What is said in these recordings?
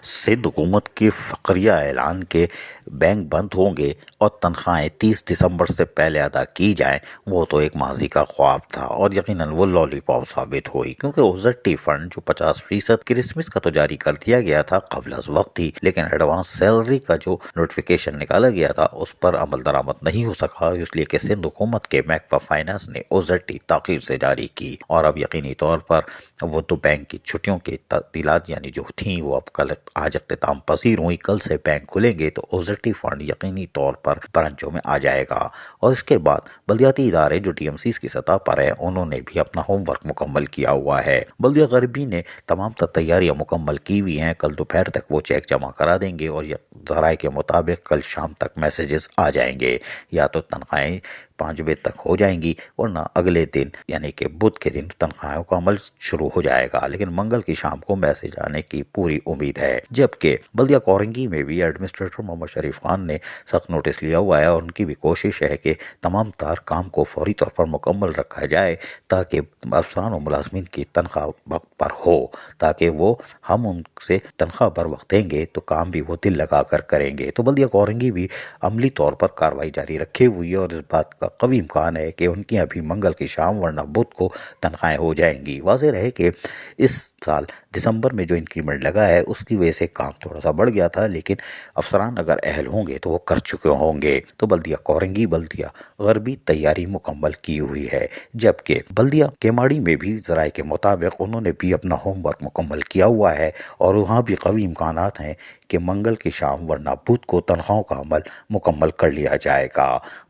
सिंध हुकूमत के फकरिया ऐलान के बैंक बंद होंगे और तनख्वाहें 30 दिसंबर से पहले अदा की जाएं, वो तो एक माजी का ख्वाब था और यकीनन वो लॉलीपॉप साबित हुई, क्योंकि ओजट्टी फंड जो 50% क्रिसमस का तो जारी कर दिया गया था कबल अज वक्त ही, लेकिन एडवांस सैलरी का जो नोटिफिकेशन निकाला गया था उस पर अमल दरामद नहीं हो सका, इसलिए कि सिंध हुकूमत के महकमा फाइनेंस ने ओजट्टी ताखीर से जारी की और अब यकीनी तौर पर वो तो बैंक की छुट्टियों की तफसीलात यानी जो थी वो अब कल आज अख्तिताम पसीर हुई। कल से बैंक खुलेंगे तो ओजट्टी फंड यकीनी तौर पर ब्रांचों में आ जाएगा और इसके बाद बल्दियाती इदारे जो टीएमसीज की सतह पर है उन्होंने भी अपना होमवर्क मुकम्मल किया हुआ है। बल्दिया गरबी ने तमाम तैयारियां मुकम्मल की हुई हैं, कल दोपहर तक वो चेक जमा करा देंगे और ज़राए के मुताबिक कल शाम तक मैसेजेस आ जाएंगे, या तो तनख्वाहें 5 बजे तक हो जाएंगी वरना अगले दिन यानी कि बुध के दिन तनख्वाहों का अमल शुरू हो जाएगा, लेकिन मंगल की शाम को मैसेज आने की पूरी उम्मीद है। जबकि बल्दिया कोरंगी में भी एडमिनिस्ट्रेटर मोहम्मद शरीफ खान ने सख्त नोटिस लिया हुआ है और उनकी भी कोशिश है कि तमाम तार काम को फौरी तौर पर मुकम्मल रखा जाए ताकि अफसरान और मुलाजमीन की तनख्वाह वक्त पर हो, ताकि वो हम उनसे तनख्वाह पर वक्त देंगे तो काम भी वो दिल लगा कर करेंगे। तो बल्दिया कोरंगी भी अमली तौर पर कार्रवाई जारी रखे हुई है और इस बात का कवी इम्कान है कि उनकी अभी मंगल की शाम वरना बुध को तनख्वाहें हो जाएंगी। वाज़ेह रहे कि इस साल दिसंबर में जो इंक्रीमेंट लगा है उसकी वजह से काम थोड़ा सा बढ़ गया था, लेकिन अफसरान अगर अहल होंगे तो वो कर चुके होंगे। तो बल्दिया कोरंगी बल्दिया गरबी तैयारी मुकम्मल की हुई है, जबकि बल्दिया केमाड़ी में भी ज़राए के मुताबिक उन्होंने भी अपना होमवर्क मुकम्मल किया हुआ है और वहाँ भी कवी इम्कानात हैं कि मंगल की शाम वरना बुध को तनख्वाहों का अमल मुकम्मल कर लिया जाएगा।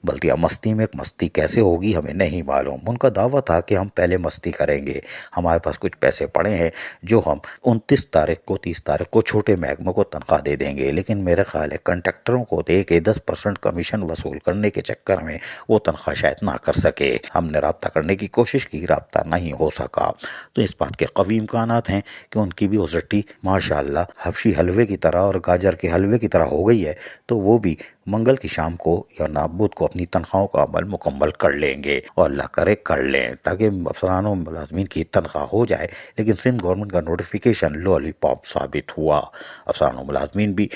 बल्दिया मस्ती में मस्ती कैसे होगी हमें नहीं मालूम। उनका दावा था कि हम पहले मस्ती करेंगे, हमारे पास कुछ पैसे पड़े हैं जो हम 29 तारीख को 30 तारीख को छोटे महकमों को तनख्वाह दे देंगे, लेकिन मेरे ख्याल है कंट्रैक्टरों को दे के 10% कमीशन वसूल करने के चक्कर में वो तनख्वाह शायद ना कर सके। हमने रब्ता करने की कोशिश की, रब्ता नहीं हो सका। तो इस बात के कवी इम्कानात हैं कि उनकी भी ओजट्टी माशाअल्लाह हबशी हलवे की तरह और गाजर के हलवे की तरह हो गई है, तो वो भी मंगल की शाम को या ना बुध को अपनी तनख्वाहों का अमल मुकम्मल कर लेंगे और अल्लाह करे कर लें ताकि अफसरानों मुलाजमीन की तनख्वाह हो जाए। लेकिन सिंध गवर्नमेंट का नोटिफिकेशन लॉलीपॉप साबित हुआ। अफसरानों मुलाजमीन भी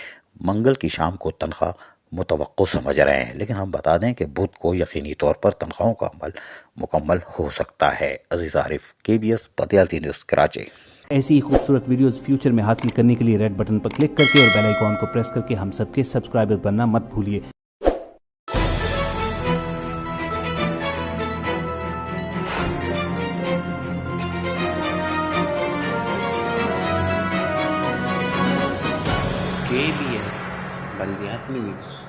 मंगल की शाम को तनख्वाह मुतवक्को समझ रहे हैं, लेकिन हम बता दें कि बुध को यकीनी तौर पर तनख्वाहों का अमल मुकम्मल हो सकता है। अजीज आरिफ, KBS बदियाती न्यूज़ कराची। ऐसी ही खूबसूरत वीडियोस फ्यूचर में हासिल करने के लिए रेड बटन पर क्लिक करके और बेल आइकॉन को प्रेस करके हम सबके सब्सक्राइबर बनना मत भूलिए। KBS बल्दियाती न्यूज़।